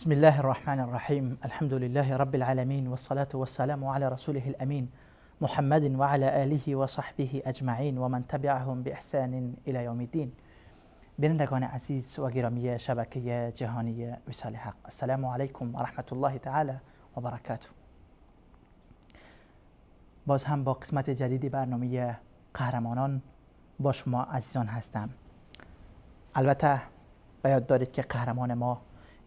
بسم الله الرحمن الرحيم. الحمد لله رب العالمين، والصلاة والسلام على رسوله الأمين محمد وعلى آله وصحبه أجمعين ومن تبعهم بإحسان إلى يوم الدين. بینندگان عزیز و گرامی شبکه جهانی وصال حق، السلام علیکم و رحمت الله تعالی و برکاته. باز هم با قسمت جدیدی برنامه قهرمانان با شما عزیزان هستم. البته به یاد دارید که قهرمان ما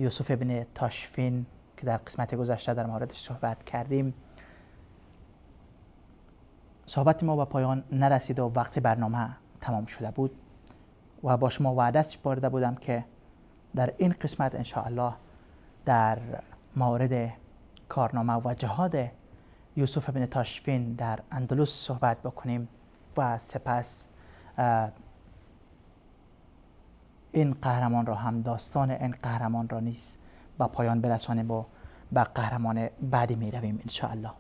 یوسف ابن تاشفین که در قسمت گذشته در موردش صحبت کردیم، صحبت ما به پایان نرسید و وقت برنامه تمام شده بود و با شما وعده سپرده بودم که در این قسمت ان شاء الله در مورد کارنامه و جهاد یوسف ابن تاشفین در اندلس صحبت بکنیم و سپس این قهرمان را هم داستان این قهرمان را نیز به پایان برسانیم و به قهرمان بعدی می رویم ان شاء الله.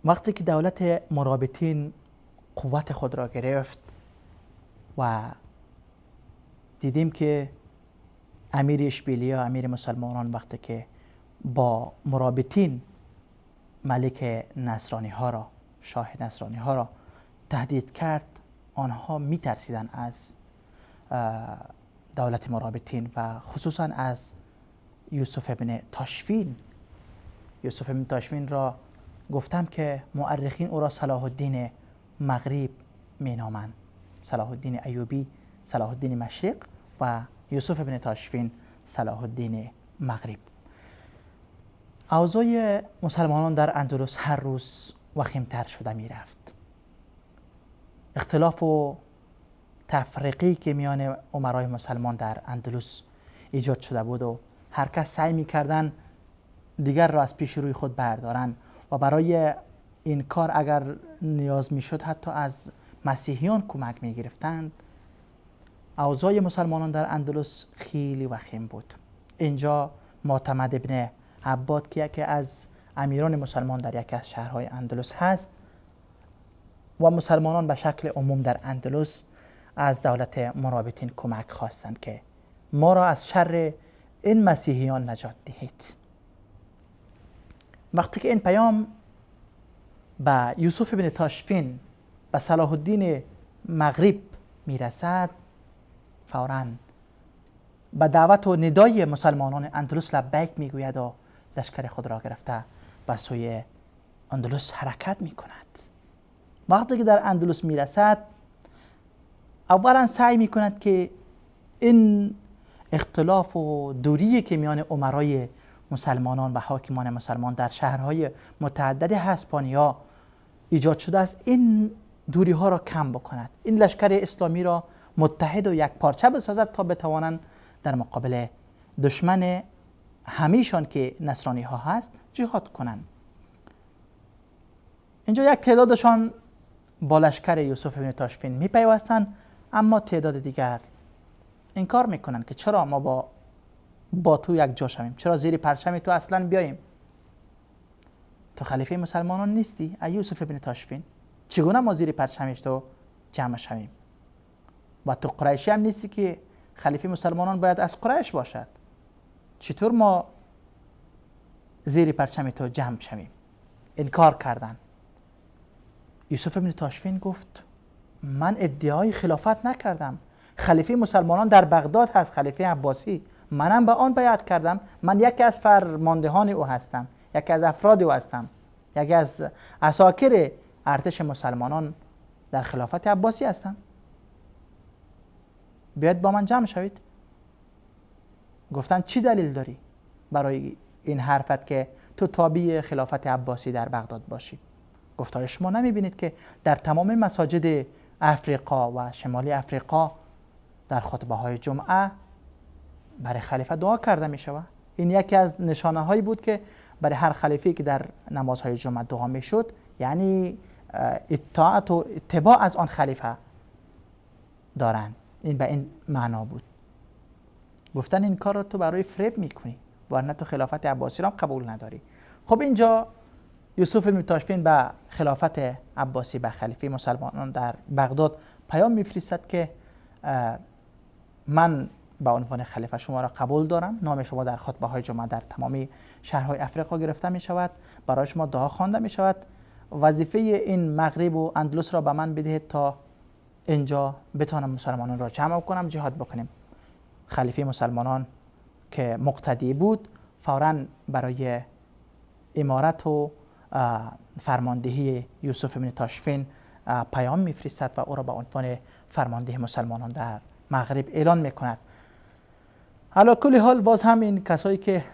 وقتی که دولت مرابطین قوت خود را گرفت و دیدیم که امیر اشبیلیا، امیر مسلمانان، وقتی که با مرابطین ملک نصرانی ها را، شاه نصرانی ها را تهدید کرد، آنها می ترسیدن از دولت مرابطین و خصوصا از یوسف ابن تاشفین. یوسف ابن تاشفین را گفتم که مورخین او را صلاح الدین مغرب می نامند. صلاح الدین ایوبی صلاح الدین مشرق و یوسف ابن تاشفین صلاح الدین مغرب. اوضاع مسلمانان در اندلس هر روز وخیمتر شده می رفت. اختلاف و تفرقی که میان امرای مسلمان در اندلس ایجاد شده بود و هر کس سعی می‌کردند دیگر را از پیش روی خود بردارند و برای این کار اگر نیاز میشد حتی از مسیحیان کمک می‌گرفتند. اوضاع مسلمانان در اندلس خیلی وخیم بود. اینجا معتمد ابن عباد که یکی از امیران مسلمان در یکی از شهرهای اندلس هست و مسلمانان به شکل عموم در اندلس از دولت مرابطین کمک خواستند که ما را از شر این مسیحیان نجات دهید. وقتی که این پیام به یوسف ابن تاشفین و صلاح الدین مغرب میرسد، فوراً به دعوت و ندای مسلمانان اندلس لبیک میگوید و لشکر خود را گرفته به سوی اندلس حرکت میکند. وقتی که در اندلس میرسد، اولا سعی میکند که این اختلاف و دوری که میان امرای مسلمانان و حاکمان مسلمان در شهرهای متعدد هسپانیا ایجاد شده است، این دوری ها را کم بکند، این لشکر اسلامی را متحد و یک پارچه بسازد تا بتوانند در مقابل دشمن همیشان که نصرانی ها هست جهاد کنند. اینجا یک تعدادشان با لشکر یوسف ابن تاشفین میپیوستند، اما تعداد دیگر انکار میکنند که چرا ما با تو یک جا شویم، چرا زیر پرچم تو اصلا بیاییم. تو خلیفه مسلمانان نیستی ای یوسف ابن تاشفین؟ چگونه ما زیر پرچمش تو جمع شویم؟ و تو قریشی هم نیستی که خلیفه مسلمانان باید از قریش باشد، چطور ما زیر پرچم تو جمع شویم؟ انکار کردند. یوسف ابن تاشفین گفت من ادعای خلافت نکردم، خلیفه مسلمانان در بغداد هست، خلیفه عباسی، منم به آن بیعت کردم، من یکی از فرماندهان او هستم، یکی از افراد او هستم، یکی از عساکر ارتش مسلمانان در خلافت عباسی هستم، بیاید با من جمع شوید. گفتن چی دلیل داری برای این حرفت که تو تابع خلافت عباسی در بغداد باشی؟ گفت شما نمیبینید که در تمام مساجد افریقا و شمالی افریقا در خطبه های جمعه برای خلیفه دعا کرده می شود؟ این یکی از نشانه هایی بود که برای هر خلیفه‌ای که در نمازهای جمعه دعا می شد، یعنی اطاعت و اتباع از آن خلیفه دارند. این به این معنا بود. گفتن این کار را تو برای فریب میکنی، ورنه تو خلافت عباسی را قبول نداری. خب اینجا یوسف ابن تاشفین به خلافت عباسی، به خلیفه مسلمانان در بغداد پیام میفرستد که من به عنوان خلیفه شما را قبول دارم، نام شما در خطبه های جمعه در تمامی شهرهای افریقا گرفته می شود، برای شما دعا خوانده می شود. وظیفه این مغرب و اندلس را به من بدهید تا اینجا بتانم مسلمانان را جمع کنم، جهاد بکنیم. خلیفه مسلمانان که مقتدی بود فوراً برای امارت و فرماندهی یوسف بن تاشفین پیام میفرستد و او را به عنوان فرمانده مسلمانان در مغرب اعلان میکند. علی کل حال باز هم این کسایی که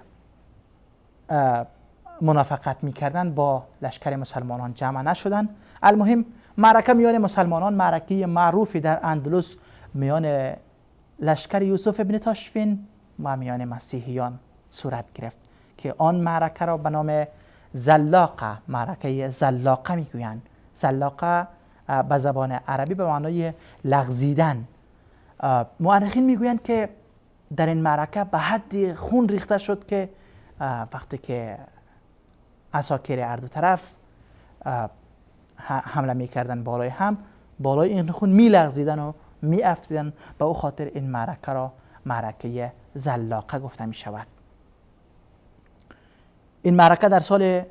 منافقت میکردن با لشکر مسلمانان جمع نشدن. المهم معرکه میان مسلمانان، معرکه معروفی در اندلس میان لشکر یوسف بن تاشفین و میان مسیحیان صورت گرفت که آن معرکه را به نام زلاقه، معرکه زلاقه میگویند. زلاقه به زبان عربی به معنای لغزیدن. مورخین میگویند که در این معرکه به حد خون ریخته شد که وقتی که عساکر هر دو طرف حمله میکردن بالای هم، بالای این خون میلغزیدن و میافتیدن. به او خاطر این معرکه را معرکه زلاقه گفته می شود. این معرکه در سال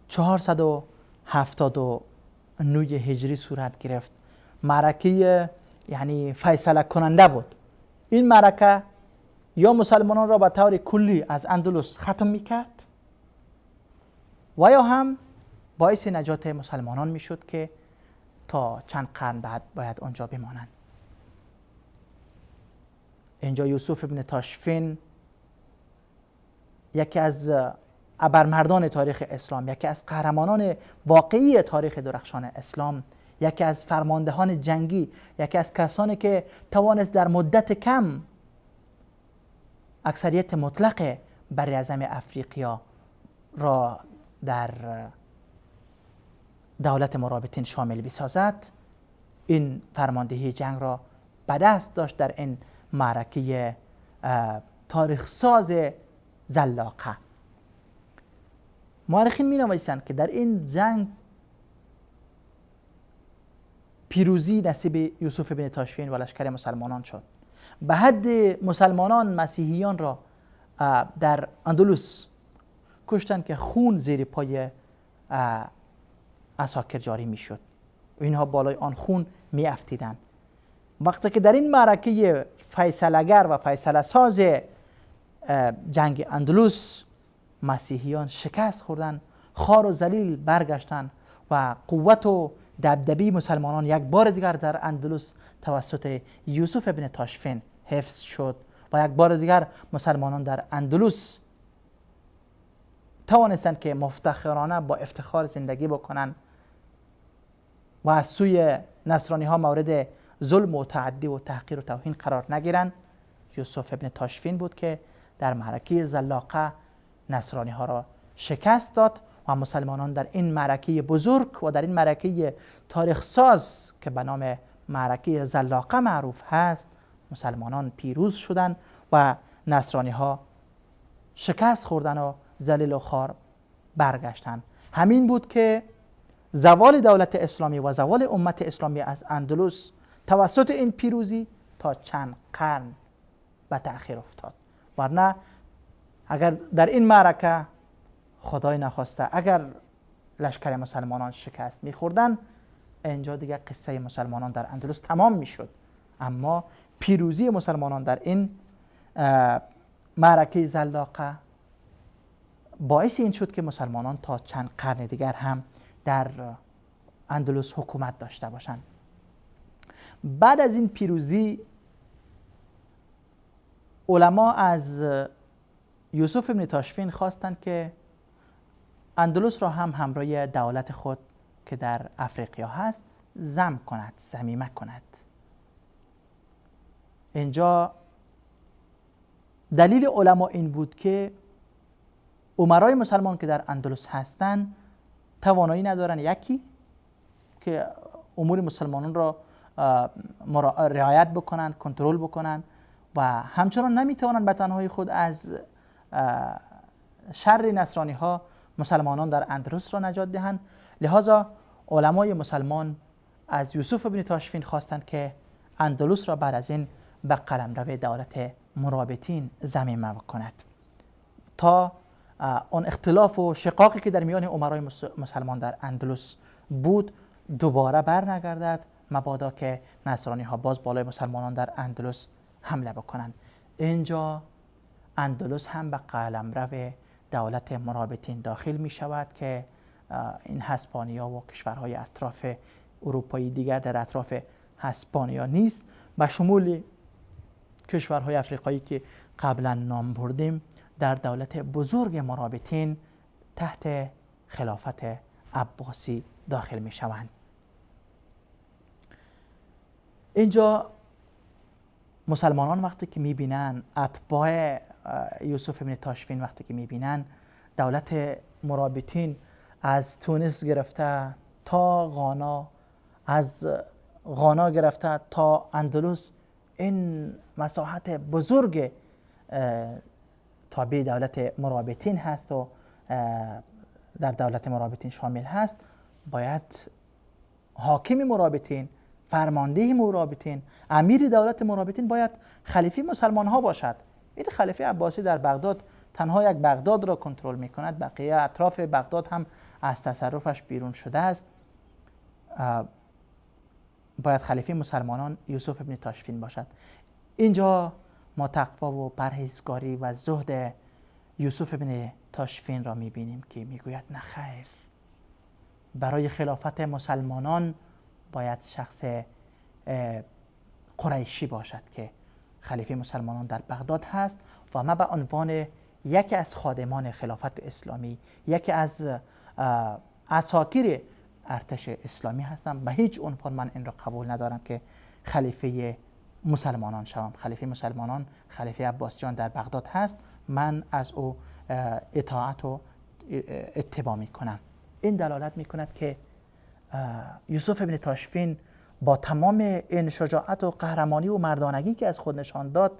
479 هجری صورت گرفت. معرکه یعنی فیصله کننده بود. این معرکه یا مسلمانان را به طور کلی از اندلس ختم می کرد و یا هم باعث نجات مسلمانان می شد که تا چند قرن بعد باید آنجا بمانند. اینجا یوسف بن تاشفین یکی از ابرمردان تاریخ اسلام، یکی از قهرمانان واقعی تاریخ درخشان اسلام، یکی از فرماندهان جنگی، یکی از کسانی که توانست در مدت کم اکثریت مطلق براعظم افریقیا را در دولت مرابطین شامل بسازد، این فرماندهی جنگ را به دست داشت در این معرکه تاریخ ساز زلاقه. مورخین می نویسند که در این جنگ پیروزی نصیب یوسف بن تاشفین و لشکر مسلمانان شد. به حد مسلمانان مسیحیان را در اندلس کشتند که خون زیر پای عساکر جاری می شد و اینها بالای آن خون می افتیدند. وقتی که در این معرکه فیصله‌گر و فیصله ساز جنگ اندلس مسیحیان شکست خوردن، خوار و ذلیل برگشتند و قوت و دبدبه مسلمانان یک بار دیگر در اندلس توسط یوسف بن تاشفین حفظ شد و یک بار دیگر مسلمانان در اندلس توانستند که مفتخرانه با افتخار زندگی بکنند و از سوی نصرانی ها مورد ظلم و تعدی و تحقیر و توهین قرار نگیرند. یوسف بن تاشفین بود که در معرکه زلاقه نصرانی ها را شکست داد و مسلمانان در این معرکه بزرگ و در این معرکه تاریخ ساز که به نام معرکه زلاقه معروف هست مسلمانان پیروز شدند و نصرانی ها شکست خوردن و ذلیل و خوار برگشتند. همین بود که زوال دولت اسلامی و زوال امت اسلامی از اندلس توسط این پیروزی تا چند قرن به تأخیر افتاد. ورنه اگر در این معرکه خدای نخواسته اگر لشکر مسلمانان شکست می‌خوردن، اینجا دیگه قصه مسلمانان در اندلس تمام میشد. اما پیروزی مسلمانان در این معرکه زلاقه باعث این شد که مسلمانان تا چند قرن دیگر هم در اندلس حکومت داشته باشند. بعد از این پیروزی علما از یوسف بن تاشفین خواستند که اندلس را هم همراه دولت خود که در افریقیا هست ضم کند، ضمیمه کند. اینجا دلیل علما این بود که امرای مسلمان که در اندلس هستند توانایی ندارن یکی که امور مسلمانان را رعایت بکنند، کنترل بکنند و همچنان نمیتوانند به تنهایی خود از شر نصرانی ها مسلمانان در اندلس را نجات دهند. لذا علمای مسلمان از یوسف بن تاشفین خواستند که اندلس را بعد از این به قلمرو دولت مرابطین ضمیمه بکند تا اون اختلاف و شقاقی که در میان امرای مسلمان در اندلس بود دوباره برنگردد، مبادا که نصرانی ها باز بالای مسلمانان در اندلس حمله بکنند. اینجا اندلس هم به قلمرو دولت مرابطین داخل می شود که این هسپانیا و کشورهای اطراف اروپایی دیگر در اطراف هسپانیا نیست، به شمول کشورهای افریقایی که قبلا نام بردیم در دولت بزرگ مرابطین تحت خلافت عباسی داخل می شوند. اینجا مسلمانان وقتی که می بینن، اتباع یوسف ابن تاشفین وقتی که می بینن دولت مرابطین از تونس گرفته تا غانا، از غانا گرفته تا اندلس، این مساحت بزرگ تابع دولت مرابطین هست و در دولت مرابطین شامل هست، باید حاکم مرابطین، فرمانده مرابطین، امیر دولت مرابطین باید خلیفه مسلمان ها باشد. این خلیفه عباسی در بغداد تنها یک بغداد را کنترل می کند، بقیه اطراف بغداد هم از تصرفش بیرون شده است. باید خلیفه مسلمانان یوسف ابن تاشفین باشد. اینجا ما تقوا و پرهیزگاری و زهد یوسف ابن تاشفین را می بینیم که می گوید نه خیر، برای خلافت مسلمانان باید شخص قریشی باشد که خلیفه مسلمانان در بغداد هست و من به عنوان یکی از خادمان خلافت اسلامی، یکی از عساکر ارتش اسلامی هستم. به هیچ عنوان من این را قبول ندارم که خلیفه مسلمانان شوم. خلیفه مسلمانان خلیفه عباس جان در بغداد هست، من از او اطاعت و اتباع می کنم. این دلالت می کند که یوسف ابن تاشفین با تمام این شجاعت و قهرمانی و مردانگی که از خود نشان داد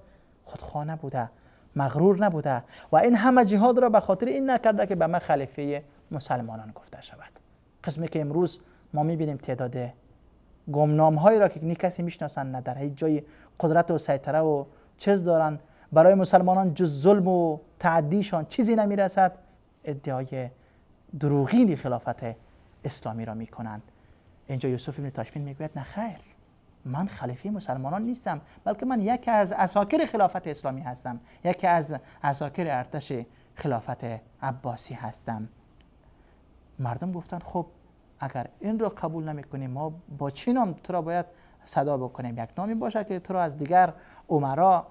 خودخواه نبوده، مغرور نبوده و این همه جهاد را به خاطر این نکرده که به من خلیفه مسلمانان گفته شود. قسمی که امروز ما میبینیم تعداد گمنام هایی را که نی کسی میشناسند، نه در هیچ جای قدرت و سیطره و چیز دارن، برای مسلمانان جز ظلم و تعدیشان چیزی نمیرسد، ادعای دروغین خلافت اسلامی را میکنند. اینجا یوسف ابن تاشفین میگوید نه خیر، من خلیفه مسلمانان نیستم، بلکه من یکی از عساکر خلافت اسلامی هستم، یکی از عساکر ارتش خلافت عباسی هستم. مردم گفتند خب اگر این را قبول نمی‌کنی ما با چه نام تو را باید صدا بکنیم؟ یک نامی باشه که تو را از دیگر امرا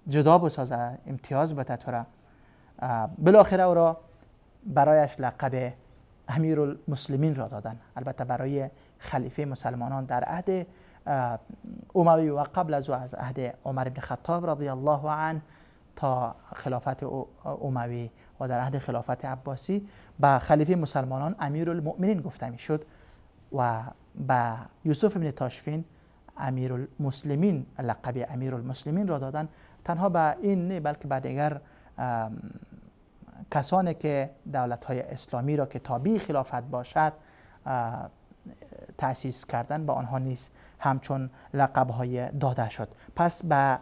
جدا بسازه، امتیاز بده تو را. بالاخره او را برایش لقب امیرالمسلمین را دادن. البته برای خلیفه مسلمانان در عهد اموی و قبل از او، از عهد عمر بن خطاب رضی الله عنه تا خلافت اموی و در عهد خلافت عباسی به خلیفه مسلمانان امیرالمؤمنین گفته میشد و به یوسف ابن تاشفین امیرالمسلمین، لقب امیرالمسلمین را دادن. تنها به این نه بلکه به دیگر کسانی که دولت‌های اسلامی را که تابع خلافت باشد تأسیس کردن، با آنها نیز همچون لقب‌های داده شد. پس به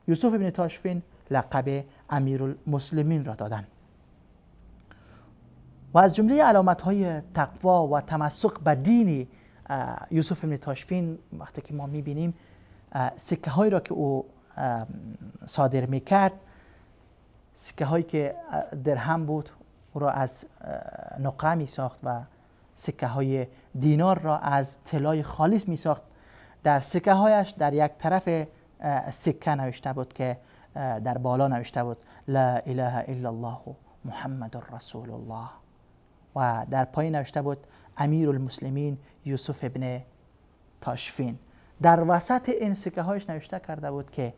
یوسف ابن تاشفین لقب امیرالمسلمین را دادن. و از جمله علامت‌های تقوا و تمسک به دین یوسف ابن تاشفین وقتی که ما می‌بینیم سکه هایی را که او صادر می‌کرد، سکه هایی که درهم بود او را از نقره می ساخت و سکه های دینار را از طلای خالص می ساخت. در سکه هایش در یک طرف سکه نوشته بود که در بالا نوشته بود لا اله الا الله محمد رسول الله و در پایین نوشته بود امیرالمسلمین یوسف ابن تاشفین. در وسط این سکه هایش نوشته کرده بود که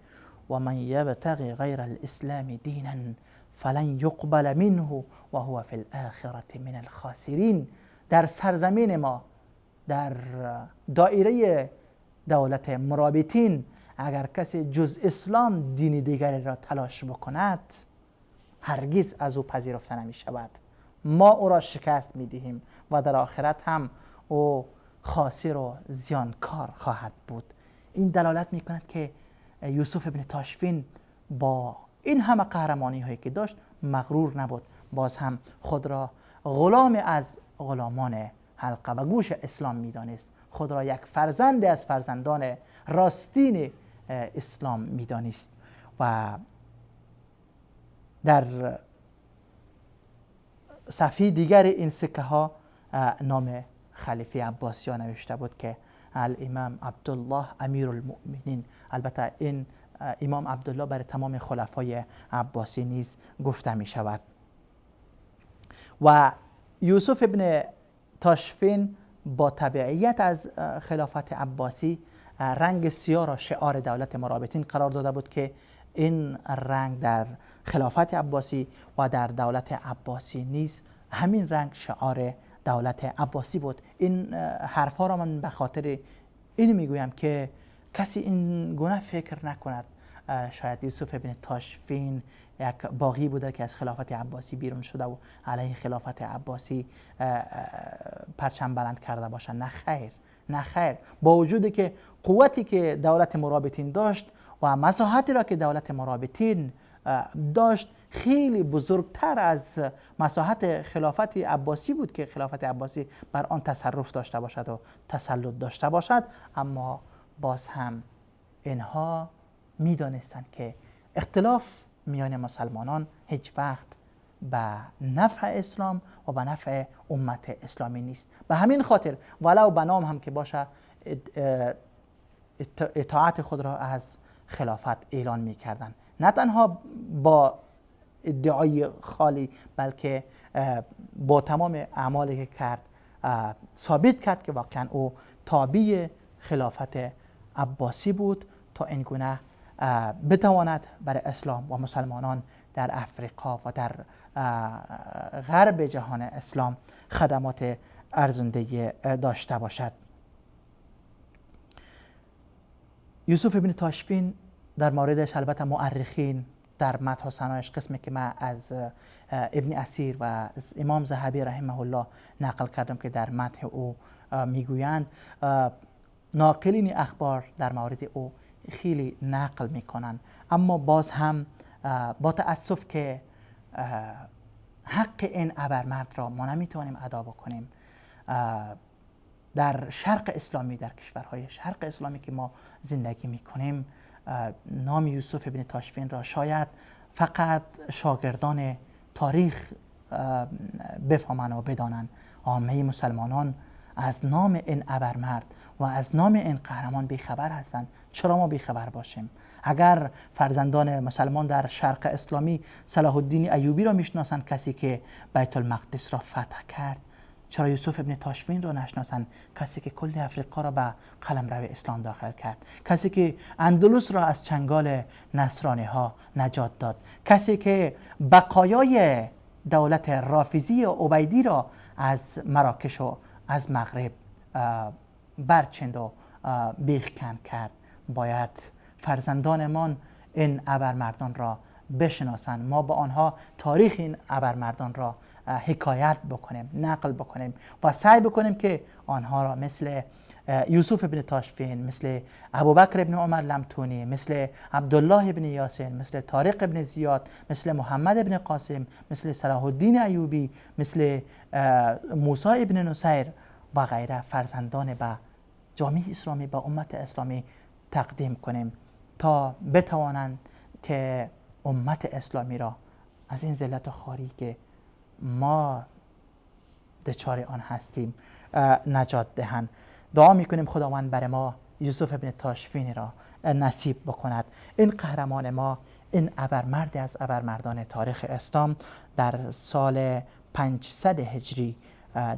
و من یبتغی غیر الاسلام دینا فلن یقبل منه و هو فی الاخره من الخاسرین. در سرزمین ما، در دایره دولت مرابطین، اگر کسی جز اسلام دین دیگری را تلاش بکند هرگز از او پذیرفته نمی شود. ما او را شکست می دهیم و در آخرت هم او خاسر و زیانکار خواهد بود. این دلالت میکند که یوسف ابن تاشفین با این همه قهرمانی هایی که داشت مغرور نبود، باز هم خود را غلام از غلامان حلقه و گوش اسلام میدانست، خود را یک فرزند از فرزندان راستین اسلام میدانست. و در صفحه دیگر این سکه ها نام خلیفه عباسی ها نوشته بود که الامام عبدالله امیر المؤمنین. البته این امام عبدالله برای تمام خلفای عباسی نیز گفته می شود. و یوسف ابن تاشفین با تبعیت از خلافت عباسی رنگ سیاه را شعار دولت مرابطین قرار داده بود که این رنگ در خلافت عباسی و در دولت عباسی نیز همین رنگ شعار دولت عباسی بود. این حرفا را من به خاطر این میگویم که کسی این گونه فکر نکند شاید یوسف ابن تاشفین یک باغی بوده که از خلافت عباسی بیرون شده و علیه خلافت عباسی پرچم بلند کرده باشه. نه خیر، نه خیر. با وجودی که قوتی که دولت مرابطین داشت و مساحتی را که دولت مرابطین داشت خیلی بزرگتر از مساحت خلافت عباسی بود که خلافت عباسی بر آن تصرف داشته باشد و تسلط داشته باشد، اما باز هم اینها میدانستند که اختلاف میان مسلمانان هیچ وقت به نفع اسلام و به نفع امت اسلامی نیست. به همین خاطر ولو به نام هم که باشه اطاعت خود را از خلافت اعلان میکردند. نه تنها با ادعای خالی بلکه با تمام اعمالی که کرد ثابت کرد که واقعا او تابع خلافت عباسی بود تا این گونه بتواند برای اسلام و مسلمانان در افریقا و در غرب جهان اسلام خدمات ارزنده داشته باشد. یوسف ابن تاشفین در موردش البته مورخین در مدح و ثنایش قسمی که من از ابن اسیر و از امام ذهبی رحمه الله نقل کردم که در مدح او میگویند، ناقلین اخبار در مورد او خیلی نقل میکنن، اما باز هم با تأسف که حق این ابرمرد را ما نمیتوانیم ادا بکنیم. در شرق اسلامی، در کشورهای شرق اسلامی که ما زندگی میکنیم، نام یوسف ابن تاشفین را شاید فقط شاگردان تاریخ بفهمند و بدانند. عامه مسلمانان از نام این ابرمرد و از نام این قهرمان بیخبر هستند. چرا ما بیخبر باشیم؟ اگر فرزندان مسلمان در شرق اسلامی صلاح الدین ایوبی را میشناسند، کسی که بیت المقدس را فتح کرد، چرا یوسف ابن تاشفین را نشناسند، کسی که کل افریقا را به قلمرو اسلام داخل کرد، کسی که اندلس را از چنگال نصرانی ها نجات داد، کسی که بقایای دولت رافضی عبیدی را از مراکش و از مغرب برچند و بیخکن کرد. باید فرزندانمان این ابرمردان را بشناسند. ما با آنها تاریخ این ابرمردان را حکایت بکنیم، نقل بکنیم و سعی بکنیم که آنها را مثل یوسف ابن تاشفین، مثل ابوبکر ابن عمر لمتونی، مثل عبدالله ابن یاسین، مثل طارق ابن زیاد، مثل محمد ابن قاسم، مثل صلاح الدین ایوبی، مثل موسی ابن نصیر و غیره فرزندان به جامعه اسلامی، به امت اسلامی تقدیم کنیم تا بتوانند که امت اسلامی را از این ذلت و خواری که ما دچار آن هستیم نجات دهند. دعا میکنیم خداوند برای ما یوسف ابن تاشفین را نصیب بکند. این قهرمان ما، این ابرمرد از ابرمردان تاریخ اسلام، در سال 500 هجری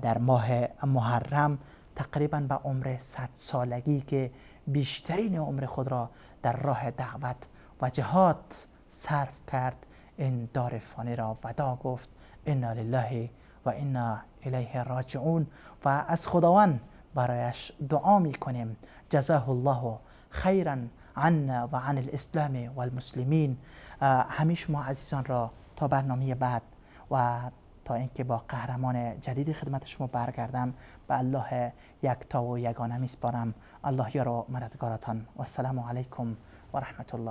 در ماه محرم تقریبا به عمر 100 سالگی که بیشترین عمر خود را در راه دعوت و جهاد صرف کرد، این دار فانی را وداع گفت. انا لله و انا الیه راجعون و از خداوند برایش دعا میکنیم جزاه الله خیرا عنا و عن الاسلام و المسلمین. همه شما عزیزان را تا برنامه بعد و تا اینکه با قهرمان جدید خدمت شما برگردم. به الله یکتا و یگانه میسپارم. الله یار و مددگارتان و السلام علیکم و رحمت الله.